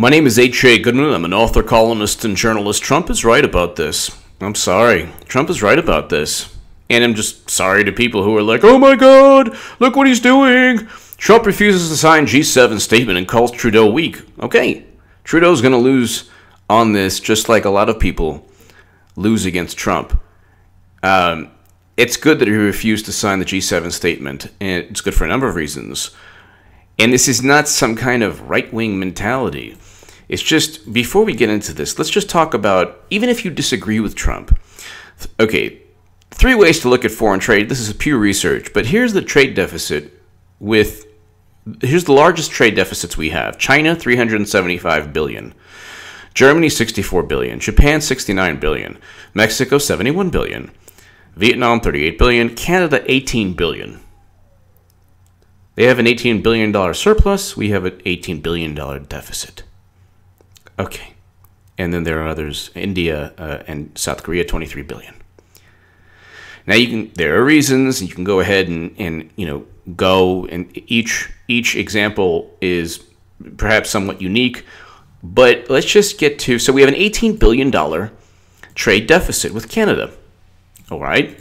My name is H.A. Goodman. I'm an author, columnist, and journalist. Trump is right about this. I'm sorry. Trump is right about this. And I'm just sorry to people who are like, oh my God, look what he's doing. Trump refuses to sign G7 statement and calls Trudeau weak. Okay, Trudeau's going to lose on this just like a lot of people lose against Trump. It's good that he refused to sign the G7 statement, and it's good for a number of reasons. And this is not some kind of right-wing mentality. It's just, before we get into this, let's just talk about, even if you disagree with Trump. Okay, 3 ways to look at foreign trade. This is Pew Research, but here's the trade deficit here's the largest trade deficits we have. China, $375 billion. Germany, $64 billion. Japan, $69 billion. Mexico, $71 billion. Vietnam, $38 billion. Canada, $18 billion. They have an $18 billion surplus. We have an $18 billion deficit. Okay. And then there are others, India and South Korea, $23 billion. Now there are reasons, and you can go ahead and go, and each example is perhaps somewhat unique, but let's just get to, so we have an $18 billion trade deficit with Canada. All right.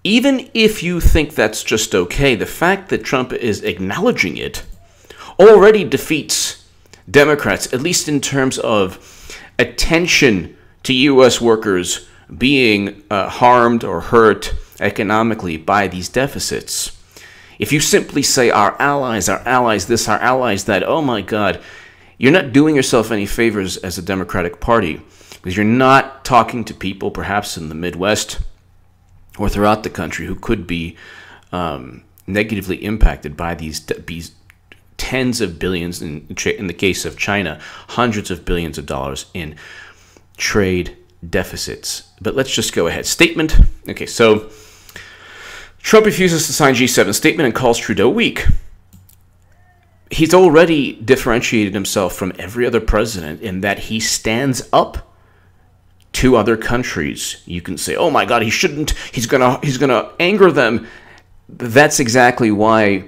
Even if you think that's just okay, the fact that Trump is acknowledging it already defeats Democrats, at least in terms of attention to U.S. workers being harmed or hurt economically by these deficits. If you simply say our allies this, our allies that, oh my God, you're not doing yourself any favors as a Democratic Party, because you're not talking to people perhaps in the Midwest or throughout the country who could be negatively impacted by these tens of billions, in the case of China, hundreds of billions of dollars in trade deficits. But let's just go ahead. Statement. Okay, so Trump refuses to sign G7 statement and calls Trudeau weak. He's already differentiated himself from every other president in that he stands up to other countries. You can say, oh my God, he shouldn't. He's gonna anger them. That's exactly why.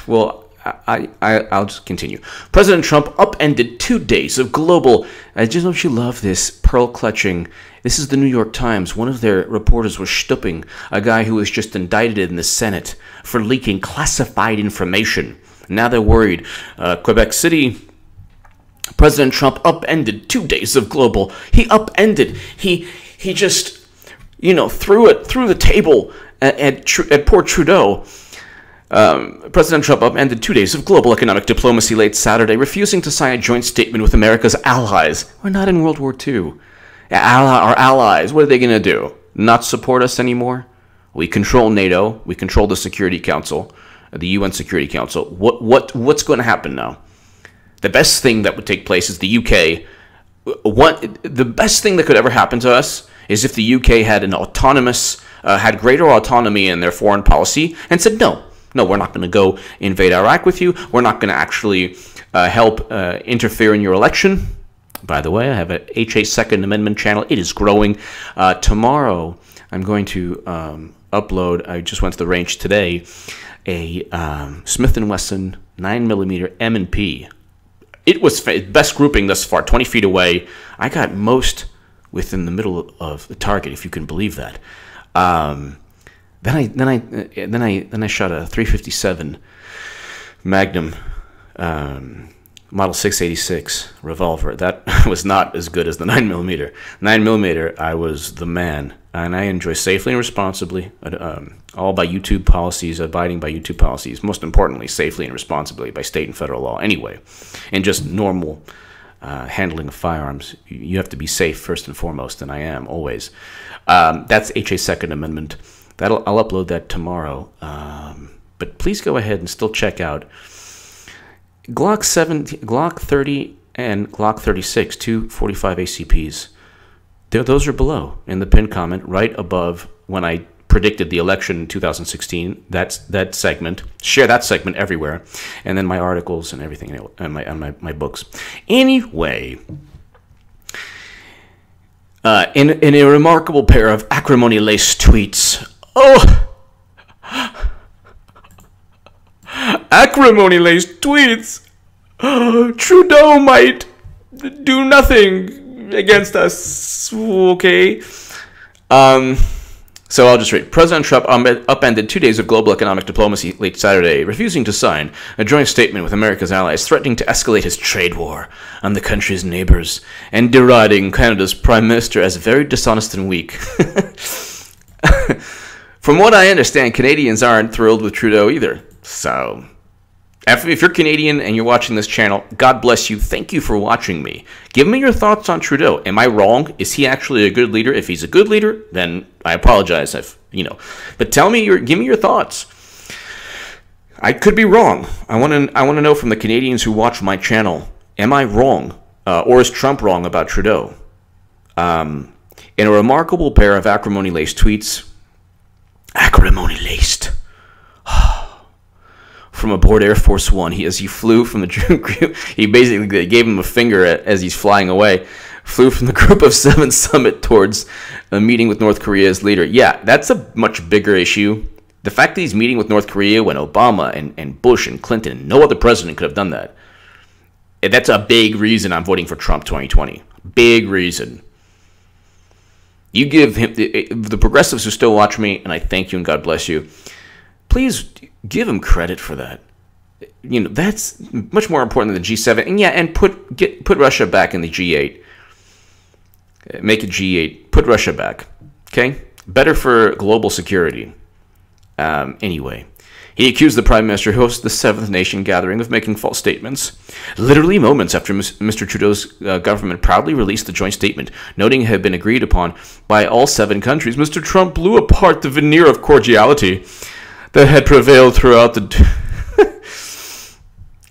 Well, I'll just continue. President Trump upended 2 days of global. Don't you love this pearl clutching? This is the New York Times. One of their reporters was stooping a guy who was just indicted in the Senate for leaking classified information. Now they're worried. Quebec City. President Trump upended 2 days of global. He upended. He just threw it through the table at poor Trudeau. President Trump upended 2 days of global economic diplomacy late Saturday, refusing to sign a joint statement with America's allies. We're not in World War II. Our allies, what are they going to do? Not support us anymore? We control NATO. We control the Security Council, the UN Security Council. What's going to happen now? The best thing that would take place is the UK. The best thing that could ever happen to us is if the UK had had greater autonomy in their foreign policy and said, no, we're not going to go invade Iraq with you. We're not going to actually help interfere in your election. By the way, I have a HA Second Amendment channel. It is growing. Tomorrow, I'm going to upload, I just went to the range today, a Smith & Wesson 9mm M&P. It was best grouping thus far, 20 feet away. I got most within the middle of the target, if you can believe that. Then I shot a .357 Magnum Model 686 revolver. That was not as good as the 9mm. 9mm, I was the man, and I enjoy safely and responsibly, all by YouTube policies, abiding by YouTube policies. Most importantly, safely and responsibly by state and federal law. Anyway, and just normal handling of firearms. You have to be safe first and foremost, and I am always. That's HA Second Amendment. I'll upload that tomorrow. But please go ahead and still check out Glock 30, and Glock 36, 245 ACPs. Those are below in the pinned comment, right above when I predicted the election in 2016. That's that segment. Share that segment everywhere, and then my articles and everything, and my books. Anyway. In a remarkable pair of acrimony-laced tweets. Oh! acrimony-laced tweets. Trudeau might do nothing against us. Okay. So I'll just read. President Trump upended 2 days of global economic diplomacy late Saturday, refusing to sign a joint statement with America's allies, threatening to escalate his trade war on the country's neighbors, and deriding Canada's prime minister as very dishonest and weak. From what I understand, Canadians aren't thrilled with Trudeau either. So, if you're Canadian and you're watching this channel, God bless you. Thank you for watching me. Give me your thoughts on Trudeau. Am I wrong? Is he actually a good leader? If he's a good leader, then I apologize. But give me your thoughts. I could be wrong. I want to know from the Canadians who watch my channel. Am I wrong, or is Trump wrong about Trudeau? In a remarkable pair of acrimony-laced tweets, acrimony-laced. From aboard Air Force One, as he flew from the group, he basically gave him a finger as he's flying away. Flew from the Group of Seven summit towards a meeting with North Korea's leader. Yeah, that's a much bigger issue. The fact that he's meeting with North Korea when Obama and Bush and Clinton and no other president could have done that. That's a big reason I'm voting for Trump 2020. Big reason. You give him the progressives who still watch me, and I thank you and God bless you. Please give him credit for that. That's much more important than the G7. And yeah, and put Russia back in the G8. Make it G8. Put Russia back. Okay? Better for global security. Anyway, he accused the Prime Minister who hosts the 7th Nation gathering of making false statements, literally moments after Mr. Trudeau's government proudly released the joint statement, noting it had been agreed upon by all 7 countries. Mr. Trump blew apart the veneer of cordiality that had prevailed throughout the...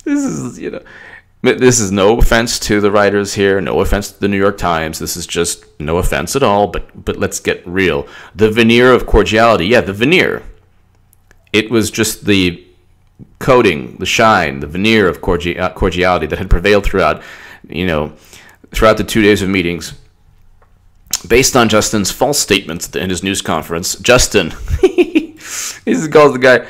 This is no offense to the writers here, no offense to the New York Times. This is just no offense at all, but let's get real. The veneer of cordiality. Yeah, the veneer. It was just the coating, the shine, the veneer of cordiality that had prevailed throughout the 2 days of meetings. Based on Justin's false statements in his news conference. Justin... He calls the guy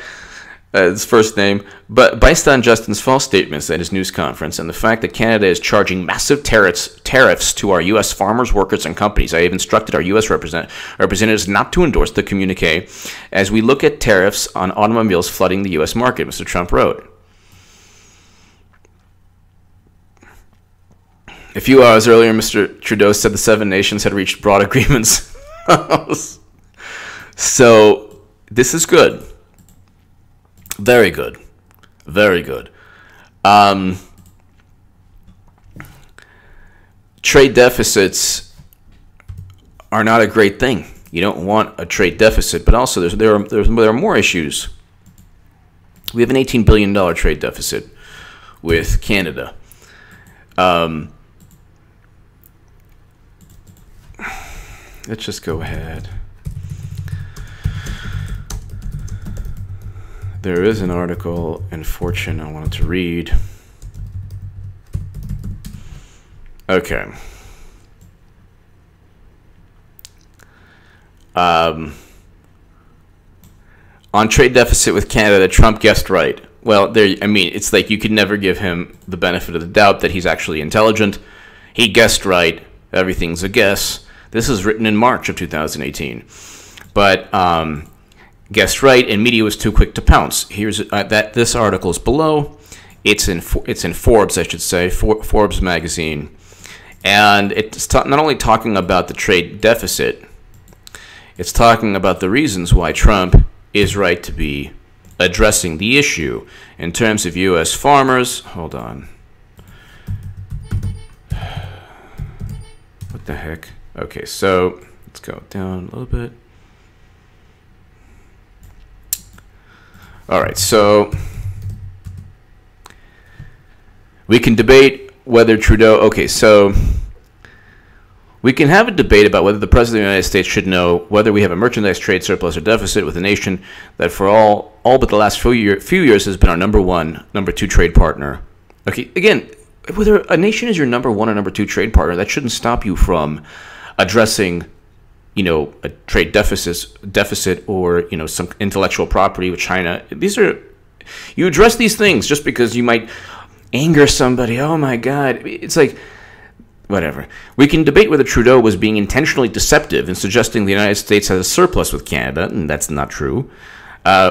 his first name, but based on Justin's false statements at his news conference and the fact that Canada is charging massive tariffs to our U.S. farmers, workers, and companies, I have instructed our U.S. representatives not to endorse the communique as we look at tariffs on automobiles flooding the U.S. market, Mr. Trump wrote. A few hours earlier, Mr. Trudeau said the 7 nations had reached broad agreements. So... this is good. Very good. Very good. Trade deficits are not a great thing. You don't want a trade deficit, but also there are more issues. We have an $18 billion trade deficit with Canada. Let's just go ahead. There is an article in Fortune I wanted to read. Okay. On trade deficit with Canada, Trump guessed right. Well, it's like you could never give him the benefit of the doubt that he's actually intelligent. He guessed right. Everything's a guess. This is written in March of 2018. But guessed right, and media was too quick to pounce. Here's this article is below. It's in Forbes, I should say, Forbes magazine, and it's not only talking about the trade deficit. It's talking about the reasons why Trump is right to be addressing the issue in terms of U.S. farmers. Hold on. What the heck? Okay, so let's go down a little bit. All right, so we can debate whether Trudeau... Okay, so we can have a debate about whether the President of the United States should know whether we have a merchandise trade surplus or deficit with a nation that for all but the last few years has been our number 2 trade partner. Okay, again, whether a nation is your number 1 or number 2 trade partner, that shouldn't stop you from addressing a trade deficit or, some intellectual property with China. These are You address these things just because you might anger somebody. Oh my God. It's like, whatever. We can debate whether Trudeau was being intentionally deceptive in suggesting the United States has a surplus with Canada, and that's not true.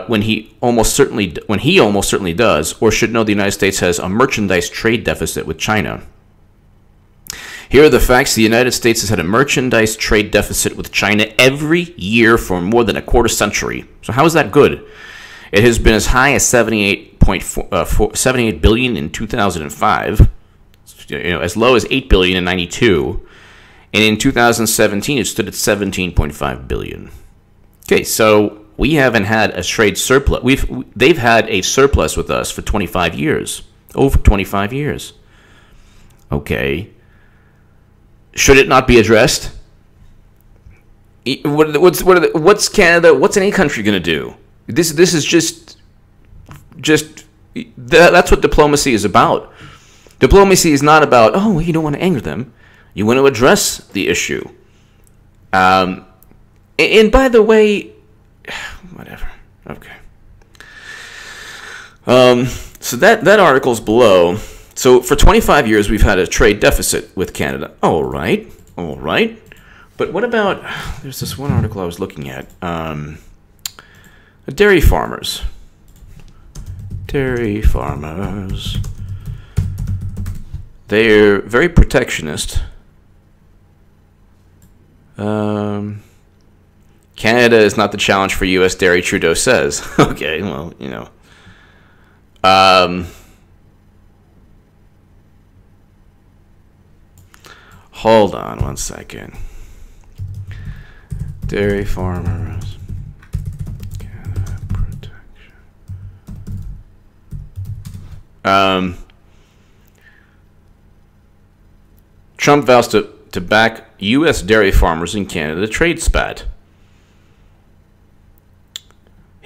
When he almost certainly does, or should know the United States has a merchandise trade deficit with China. Here are the facts. The United States has had a merchandise trade deficit with China every year for more than a quarter century. So how is that good? It has been as high as 78 billion in 2005, as low as 8 billion in 92, and in 2017 it stood at 17.5 billion. Okay, so we haven't had a trade surplus. They've had a surplus with us for 25 years, over 25 years. Okay. Should it not be addressed? What's Canada? What's any country going to do? This is just that's what diplomacy is about. Diplomacy is not about, oh, well, you don't want to anger them. You want to address the issue. And by the way, whatever. Okay. So that article's below. So for 25 years, we've had a trade deficit with Canada. All right. But what about, there's this one article I was looking at. Dairy farmers. They're very protectionist. Canada is not the challenge for U.S. dairy, Trudeau says. Okay, well, hold on one second. Dairy farmers. Canada protection. Trump vows to back U.S. dairy farmers in Canada trade spat.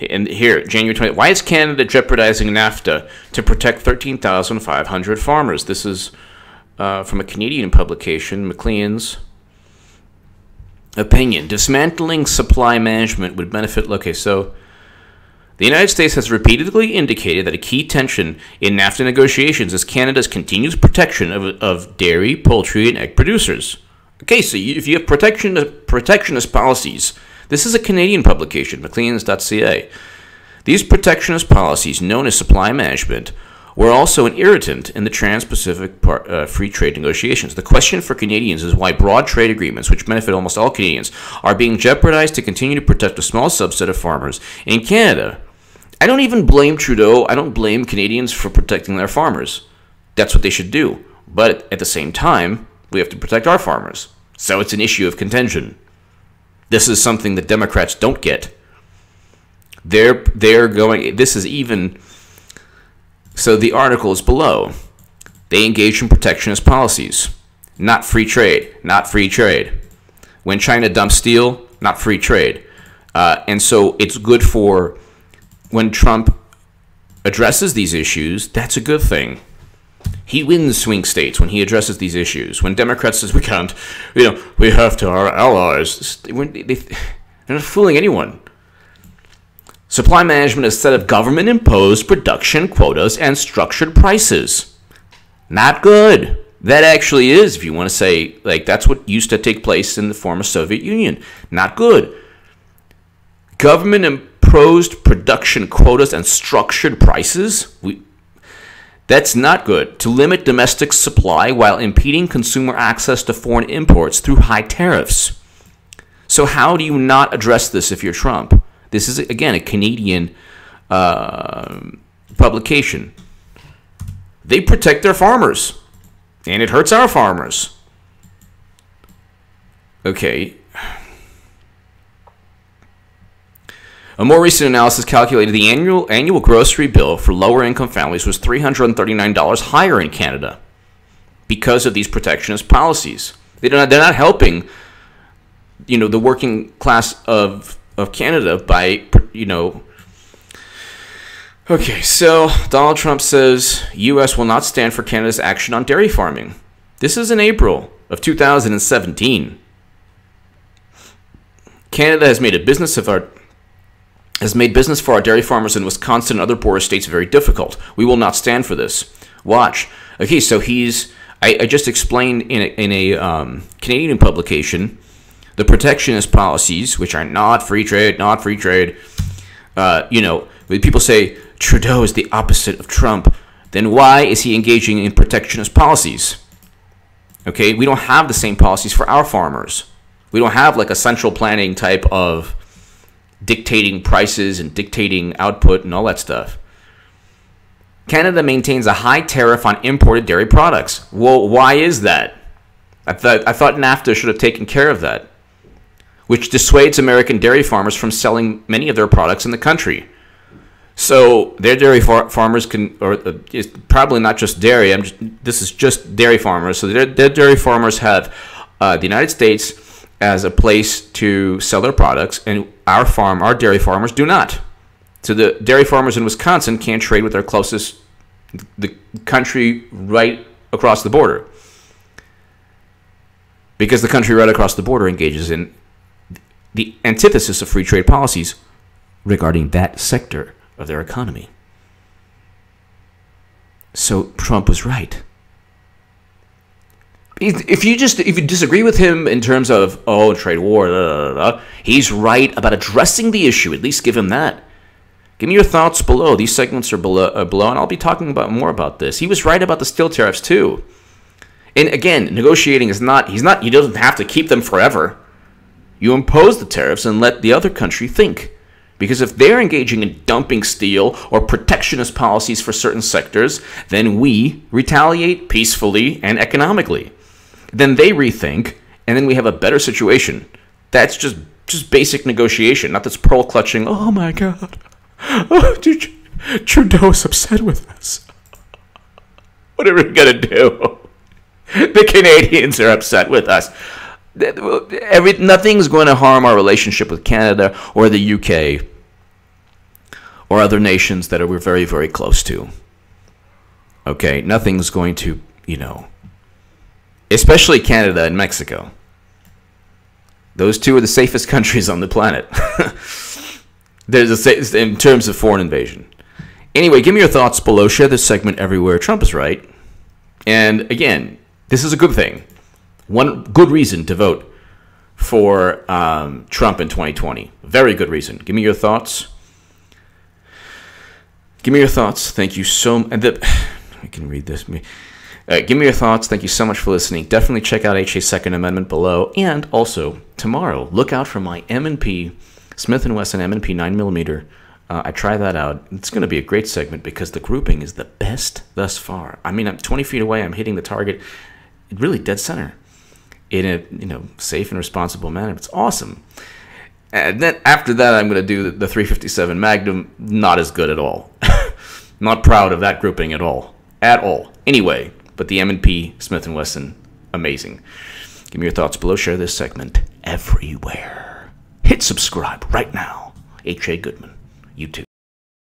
And here, January 20th, why is Canada jeopardizing NAFTA to protect 13,500 farmers? This is from a Canadian publication, Maclean's opinion. Dismantling supply management would benefit. Okay, so the United States has repeatedly indicated that a key tension in NAFTA negotiations is Canada's continuous protection of dairy, poultry, and egg producers. Okay, so if you have protectionist policies, this is a Canadian publication, Maclean's.ca. These protectionist policies, known as supply management, were also an irritant in the Trans-Pacific free trade negotiations. The question for Canadians is why broad trade agreements, which benefit almost all Canadians, are being jeopardized to continue to protect a small subset of farmers in Canada. I don't even blame Trudeau. I don't blame Canadians for protecting their farmers. That's what they should do. But at the same time, we have to protect our farmers. So it's an issue of contention. This is something that Democrats don't get. They're going, this is even, so the article is below. They engage in protectionist policies. Not free trade. Not free trade. When China dumps steel, not free trade. And so it's good for, when Trump addresses these issues, that's a good thing. He wins swing states when he addresses these issues. When Democrats says we can't, we have to, our allies, they're not fooling anyone. Supply management is a set of government-imposed production quotas and structured prices. Not good. That actually is, if you want to say, like, that's what used to take place in the former Soviet Union. Not good. Government-imposed production quotas and structured prices? That's not good. To limit domestic supply while impeding consumer access to foreign imports through high tariffs. So how do you not address this if you're Trump? This is, again, a Canadian publication. They protect their farmers, and it hurts our farmers. Okay. A more recent analysis calculated the annual grocery bill for lower-income families was $339 higher in Canada because of these protectionist policies. They're not helping, the working class of Canada by, Okay, so Donald Trump says U.S. will not stand for Canada's action on dairy farming. This is in April of 2017. Canada has made a business of has made business for our dairy farmers in Wisconsin and other poorer states very difficult. We will not stand for this. Watch. Okay, so I just explained in a Canadian publication the protectionist policies, which are not free trade, not free trade. When people say Trudeau is the opposite of Trump, then why is he engaging in protectionist policies? Okay, we don't have the same policies for our farmers. We don't have like a central planning type of dictating prices and dictating output and all that stuff. Canada maintains a high tariff on imported dairy products. Well, why is that? I thought NAFTA should have taken care of that, which dissuades American dairy farmers from selling many of their products in the country. So their dairy farmers can, or it's probably not just dairy. This is just dairy farmers. So their dairy farmers have the United States as a place to sell their products, and our dairy farmers do not. So the dairy farmers in Wisconsin can't trade with their closest, the country right across the border, because the country right across the border engages in the antithesis of free trade policies regarding that sector of their economy. So Trump was right. If you disagree with him in terms of trade war, he's right about addressing the issue. At least give him that. Give me your thoughts below. These segments are below, and I'll be talking more about this. He was right about the steel tariffs too. And again, negotiating is not. He doesn't have to keep them forever. You impose the tariffs and let the other country think. Because if they're engaging in dumping steel or protectionist policies for certain sectors, then we retaliate peacefully and economically. Then they rethink, and then we have a better situation. That's just basic negotiation, not this pearl clutching. Oh my God, Trudeau is upset with us. What are we gonna do? The Canadians are upset with us. Nothing's going to harm our relationship with Canada or the UK or other nations that we're very, very close to. Okay, nothing's going to, especially Canada and Mexico. Those two are the safest countries on the planet. In terms of foreign invasion. Anyway, give me your thoughts below. Share this segment everywhere. Trump is right. And again, this is a good thing. One good reason to vote for Trump in 2020. Very good reason. Give me your thoughts. Give me your thoughts. Thank you so much. I can read this. Give me your thoughts. Thank you so much for listening. Definitely check out HA's Second Amendment below. And also, tomorrow, look out for my M&P, Smith & Wesson M&P 9mm. I try that out. It's going to be a great segment because the grouping is the best thus far. I mean, I'm 20 feet away. I'm hitting the target really dead center in a safe and responsible manner. It's awesome. And then after that, I'm going to do the 357 Magnum. Not as good at all. Not proud of that grouping at all. At all. Anyway, but the M&P Smith & Wesson, amazing. Give me your thoughts below. Share this segment everywhere. Hit subscribe right now. H.A. Goodman, YouTube.